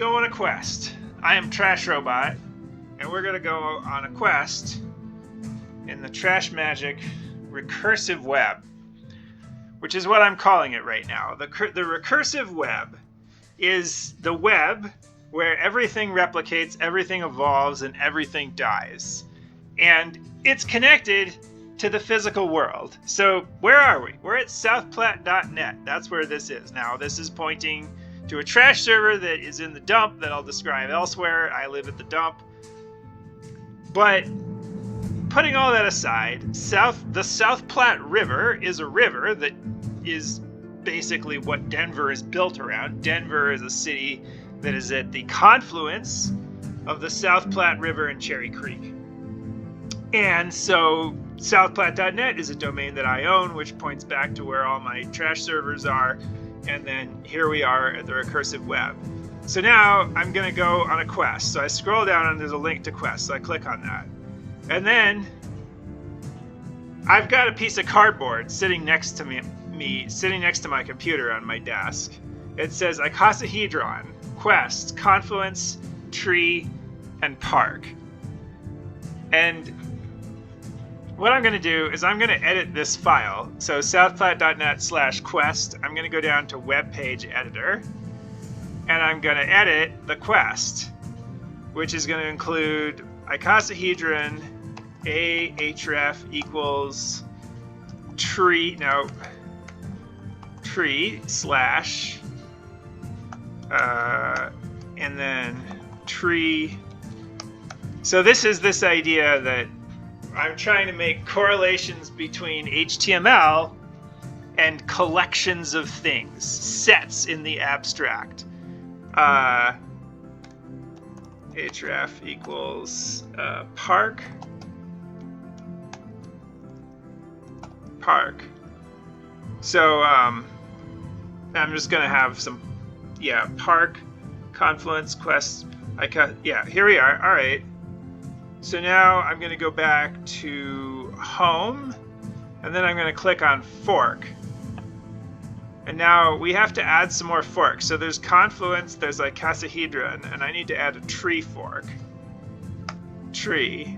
go on a quest. I am Trash Robot, and we're going to go on a quest in the Trashmagic Recursive Web, which is what I'm calling it right now. The Recursive Web is the web where everything replicates, everything evolves, and everything dies. And it's connected to the physical world. So where are we? We're at southplatte.net. That's where this is. Now, this is pointing to a trash server that is in the dump that I'll describe elsewhere. I live at the dump. But putting all that aside, the South Platte River is a river that is basically what Denver is built around. Denver is a city that is at the confluence of the South Platte River and Cherry Creek. And so southplatte.net is a domain that I own, which points back to where all my trash servers are. And then here we are at the Recursive Web. So now I'm going to go on a quest. So I scroll down and there's a link to quest. So I click on that. And then I've got a piece of cardboard sitting next to me, sitting next to my computer on my desk. It says icosahedron, quest, confluence, tree, and park. And what I'm going to do is I'm going to edit this file. So southplatte.net/quest, I'm going to go down to web page editor, and I'm going to edit the quest, which is going to include icosahedron href equals tree, no, tree slash, and then tree. So this is this idea that I'm trying to make correlations between HTML and collections of things, sets in the abstract. href equals park. So I'm just gonna have some, park, confluence, quest. Here we are. All right. So now I'm going to go back to home, and then I'm going to click on fork. And now we have to add some more forks. So there's confluence, there's icosahedron, and I need to add a tree fork. Tree.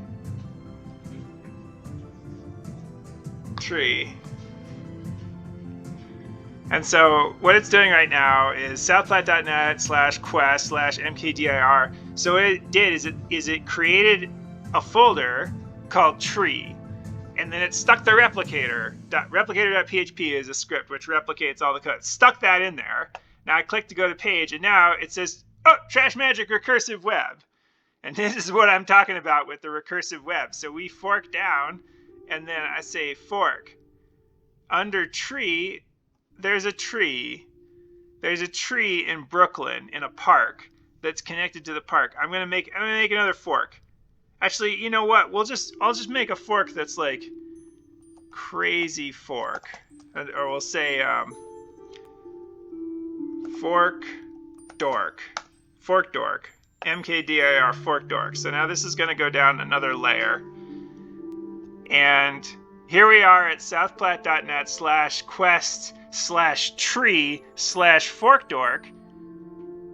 And so what it's doing right now is southplatte.net/quest/mkdir. So what it did is it created a folder called tree, and then it stuck the replicator. Replicator.php is a script which replicates all the code. Stuck that in there. Now I click to go to page, and now it says, oh, Trashmagic Recursive Web. And this is what I'm talking about with the Recursive Web. So we fork down, and then I say fork. Under tree, there's a tree. There's a tree in Brooklyn in a park that's connected to the park. I'm gonna make another fork. Actually, you know what? I'll just make a fork that's like crazy fork, or we'll say fork dork, mkdir fork dork. So now this is going to go down another layer, and here we are at southplatte.net/quest/tree/forkdork,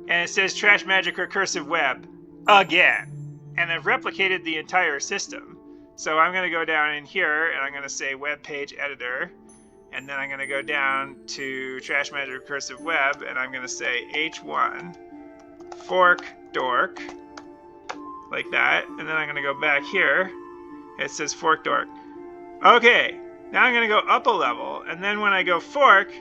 and it says Trashmagic Recursive Web again. And I've replicated the entire system. So I'm going to go down in here, and I'm going to say web page editor, and then I'm going to go down to Trashmagic Recursive Web, and I'm going to say h1 fork dork, like that, and then I'm going to go back here. It says fork dork. Okay, now I'm going to go up a level, and then when I go fork,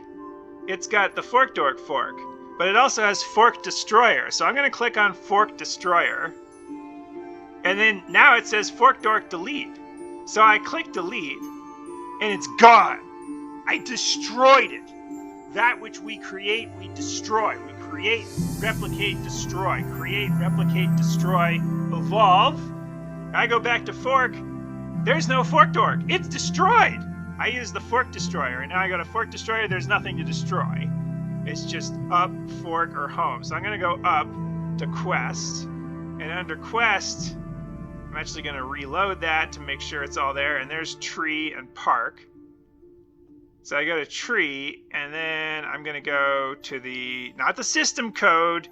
it's got the fork dork fork, but it also has fork destroyer. So I'm going to click on fork destroyer. And then now it says fork dork delete. So I click delete, and it's gone. I destroyed it. That which we create, we destroy. We create, replicate, destroy. Create, replicate, destroy, evolve. I go back to fork. There's no fork dork. It's destroyed. I use the fork destroyer, and now I go to fork destroyer. There's nothing to destroy. It's just up, fork, or home. So I'm going to go up to quest, and under quest, I'm actually going to reload that to make sure it's all there. And there's tree and park. So I go to tree, and then I'm going to go to the, not the system code,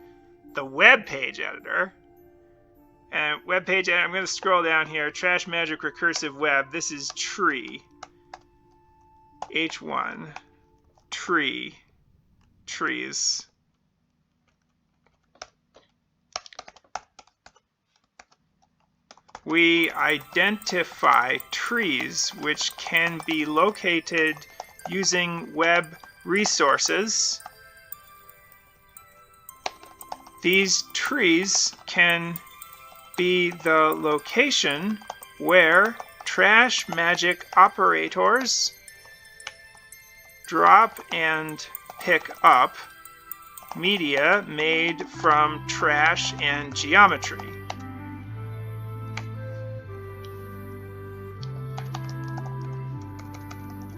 the web page editor. And web page editor, I'm going to scroll down here. Trashmagic Recursive Web. This is tree. H1. Tree. Trees. We identify trees which can be located using web resources. These trees can be the location where Trashmagic operators drop and pick up media made from trash and geometry.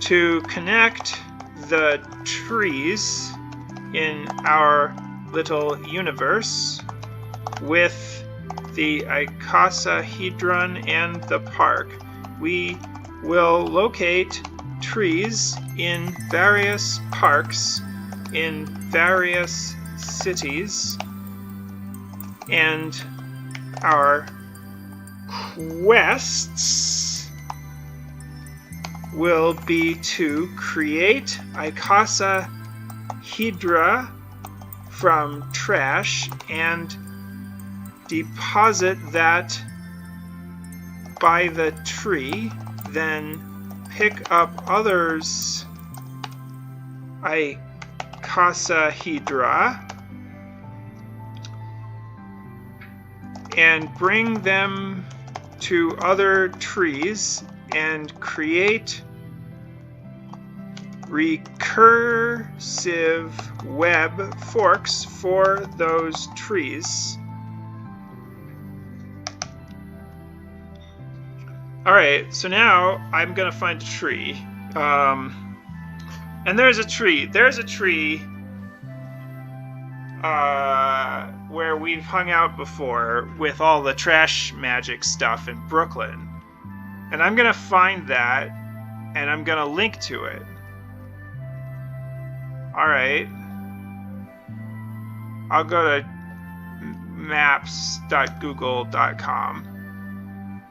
To connect the trees in our little universe with the icosahedron and the park, we will locate trees in various parks in various cities, and our quests will be to create icosahedra from trash and deposit that by the tree, then pick up others icosahedra and bring them to other trees and create recursive web forks for those trees. Alright, so now I'm going to find a tree. And there's a tree. There's a tree where we've hung out before with all the Trashmagic stuff in Brooklyn. And I'm going to find that, and I'm going to link to it. Alright. I'll go to maps.google.com.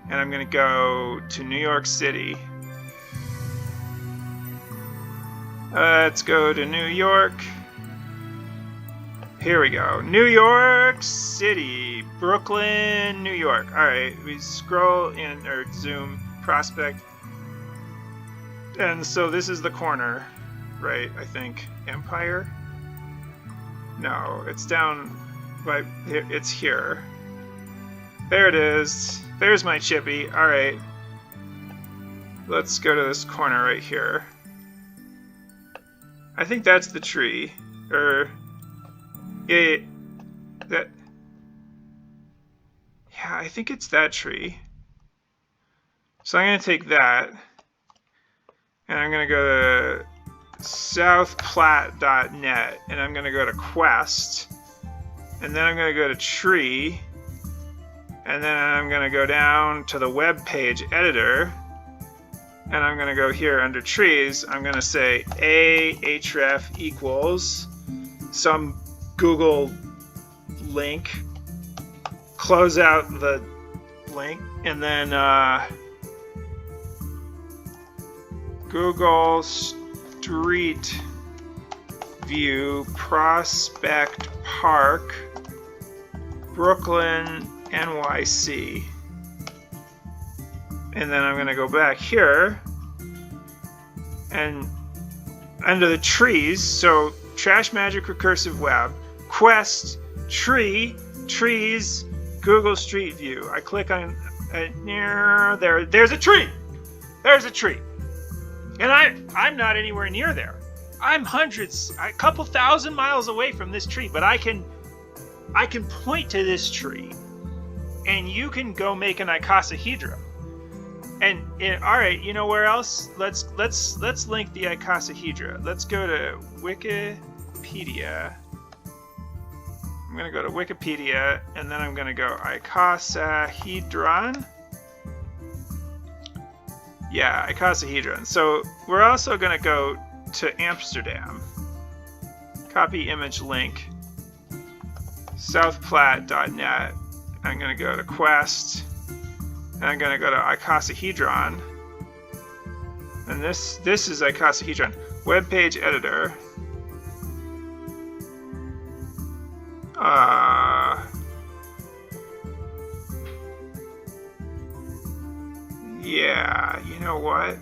And I'm going to go to New York City. Let's go to New York. Here we go. New York City. Brooklyn, New York. Alright, we scroll in, or zoom, prospect. And so this is the corner, right? I think. Empire? No, it's down by, it's here. There it is. There's my chippy. Alright. Let's go to this corner right here. I think that's the tree. Yeah, that. Yeah, I think it's that tree. So I'm going to take that. And I'm going to go to southplat.net. And I'm going to go to quest. And then I'm going to go to tree. And then I'm going to go down to the web page editor. And I'm going to go here under trees. I'm going to say ahref equals some Google link. Close out the link. And then Google Street View Prospect Park Brooklyn NYC. And then I'm going to go back here and under the trees, so Trashmagic Recursive Web, Quest, Tree, Trees, Google Street View. I click on there's a tree. There's a tree. And I'm not anywhere near there. I'm a couple thousand miles away from this tree, but I can point to this tree and you can go make an icosahedra. And all right, you know where else? Let's link the icosahedra. Let's go to Wikipedia. I'm gonna go to Wikipedia, and then I'm gonna go icosahedron. Yeah, icosahedron. So we're also gonna go to Amsterdam. Copy image link. southplatte.net. I'm going to go to Quest, and I'm going to go to icosahedron. And this is icosahedron. Web page editor. Yeah, you know what?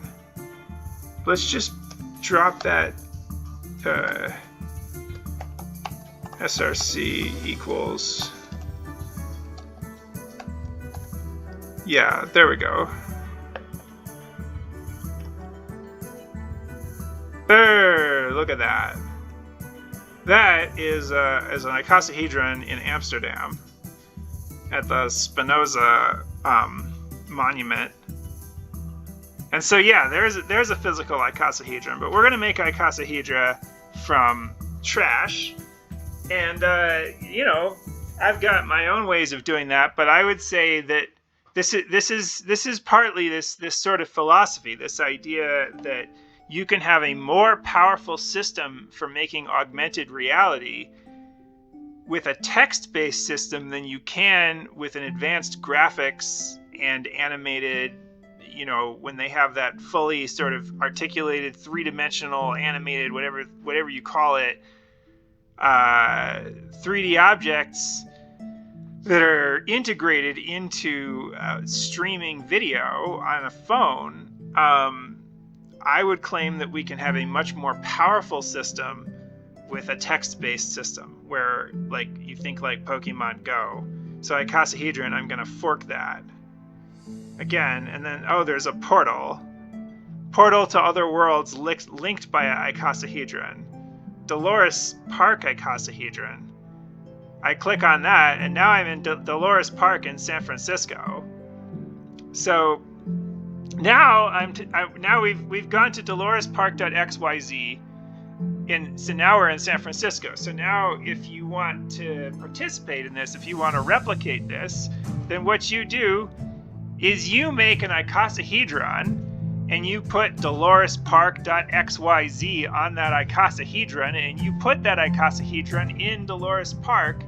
Let's just drop that src equals. Yeah, there we go. Look at that. That is an icosahedron in Amsterdam at the Spinoza monument. And so yeah, there's a physical icosahedron, but we're going to make icosahedra from trash. And you know, I've got my own ways of doing that, but I would say that this is partly this sort of philosophy, this idea that you can have a more powerful system for making augmented reality with a text-based system than you can with an advanced graphics and animated, you know, when they have that fully sort of articulated, three-dimensional, animated, whatever you call it, 3D objects that are integrated into streaming video on a phone. I would claim that we can have a much more powerful system with a text-based system where, like, you think like Pokemon Go. So icosahedron, I'm going to fork that again, and then there's a portal to other worlds linked by a icosahedron. Dolores Park icosahedron. I click on that, and now I'm in Dolores Park in San Francisco. So now now we've gone to dolorespark.xyz, so now we're in San Francisco. So now if you want to participate in this, if you want to replicate this, then what you do is you make an icosahedron and you put dolorespark.xyz on that icosahedron, and you put that icosahedron in Dolores Park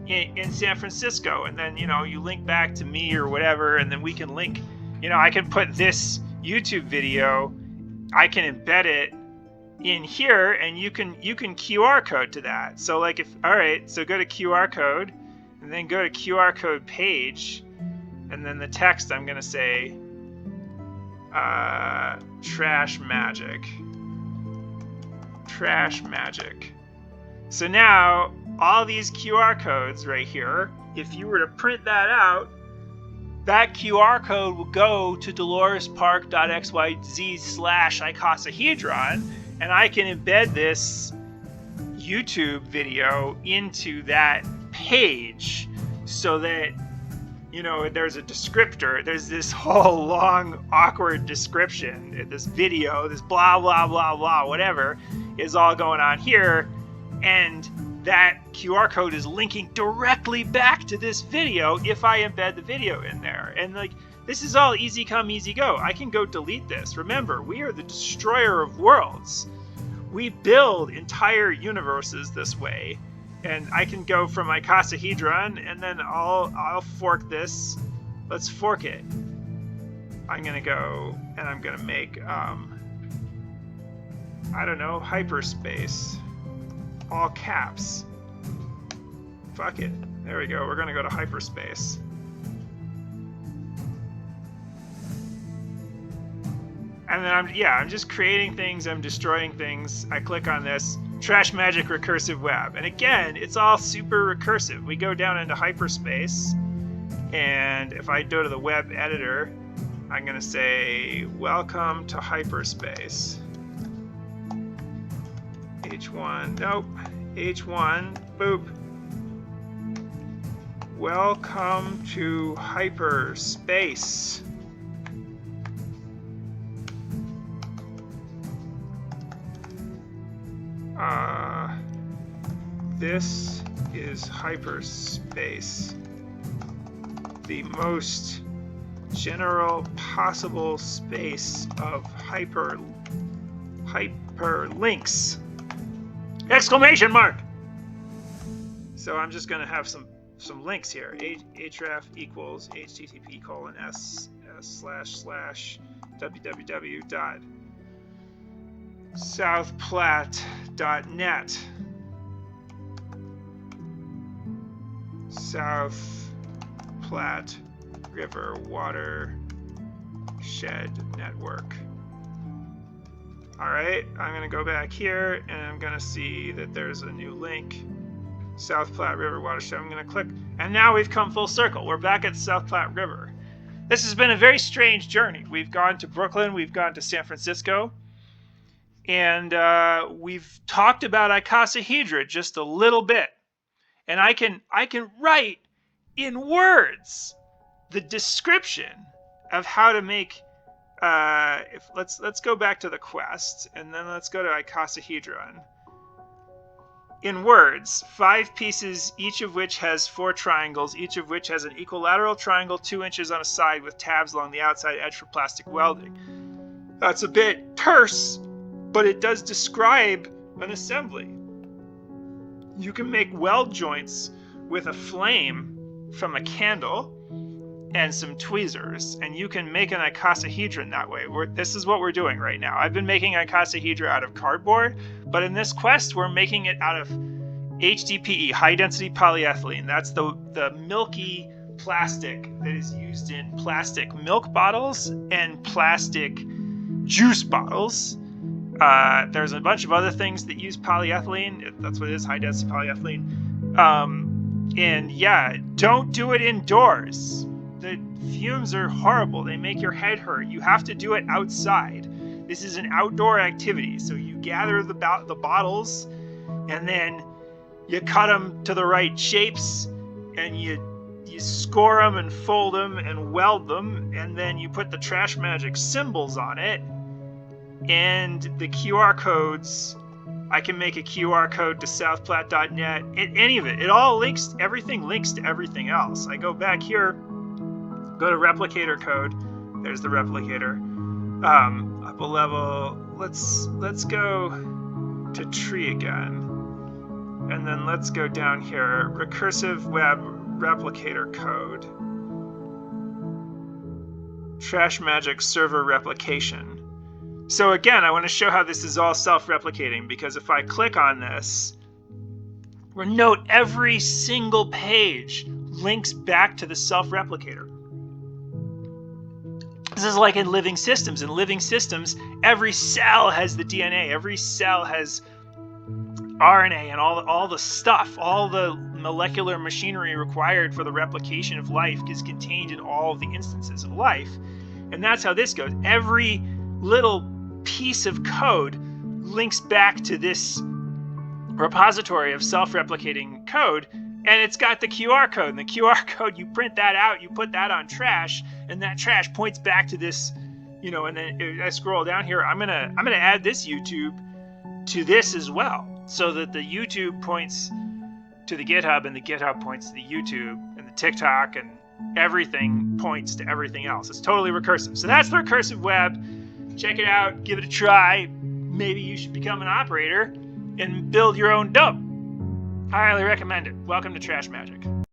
in San Francisco, and then, you know, you link back to me or whatever, and then we can link, you know, I can put this YouTube video, I can embed it in here, and you can QR code to that. So like so go to QR code, and then go to QR code page, and then the text I'm gonna say Trashmagic. So now all these QR codes right here, if you were to print that out, that QR code will go to dolorespark.xyz/icosahedron, and I can embed this YouTube video into that page so that, you know, there's a descriptor, there's this whole long, awkward description, this video, this blah, blah, blah, blah, whatever is all going on here, and that QR code is linking directly back to this video if I embed the video in there. And like, this is all easy come, easy go. I can go delete this. Remember, we are the destroyer of worlds. We build entire universes this way. And I can go from icosahedron, and then I'll fork this. Let's fork it. I'm gonna go and I'm gonna make I don't know, hyperspace, all caps. Fuck it. There we go. We're gonna go to hyperspace. And then I'm just creating things. I'm destroying things. I click on this. Trashmagic recursive web. And again, it's all super recursive. We go down into hyperspace, and if I go to the web editor, I'm going to say, welcome to hyperspace. H1, nope, H1, boop. Welcome to hyperspace. This is hyperspace, the most general possible space of hyperlinks! Exclamation mark! So I'm just going to have some links here. href equals http://www.southplatte.net. South Platte River Watershed Network. Alright, I'm going to go back here and I'm going to see that there's a new link. South Platte River Watershed. I'm going to click, and now we've come full circle. We're back at South Platte River. This has been a very strange journey. We've gone to Brooklyn, we've gone to San Francisco, and we've talked about icosahedra just a little bit. And I can write in words the description of how to make. Let's go back to the quest, and then let's go to icosahedron. In words, 5 pieces, each of which has 4 triangles, each of which has an equilateral triangle 2 inches on a side with tabs along the outside edge for plastic welding. That's a bit terse, but it does describe an assembly. You can make weld joints with a flame from a candle and some tweezers, and you can make an icosahedron that way. This is what we're doing right now. I've been making icosahedra out of cardboard, but in this quest we're making it out of HDPE, high density polyethylene. That's the milky plastic that is used in plastic milk bottles and plastic juice bottles. There's a bunch of other things that use polyethylene. That's what it is, high density polyethylene. And yeah, don't do it indoors. The fumes are horrible. They make your head hurt. You have to do it outside. This is an outdoor activity. So you gather the bottles, and then you cut them to the right shapes, and you score them and fold them and weld them, and then you put the Trashmagic symbols on it, and the QR codes. I can make a QR code to southplatte.net. Any of it. It all links. Everything links to everything else. I go back here. Go to replicator code. There's the replicator. Up a level. Let's go to tree again, and then let's go down here. Recursive web replicator code. Trashmagic server replication. So again, I want to show how this is all self-replicating, because if I click on this, note every single page links back to the self-replicator. This is like in living systems. In living systems, every cell has the DNA. Every cell has RNA and all the stuff, all the molecular machinery required for the replication of life is contained in all of the instances of life. And that's how this goes. Every little piece of code links back to this repository of self-replicating code, and it's got the QR code. And the QR code, you print that out, you put that on trash, and that trash points back to this, and then I scroll down here, I'm gonna add this YouTube to this as well, so that the YouTube points to the GitHub, and the GitHub points to the YouTube, and the TikTok, and everything points to everything else. It's totally recursive. So that's the recursive web. Check it out, give it a try. Maybe you should become an operator and build your own dope. I highly recommend it. Welcome to Trashmagic.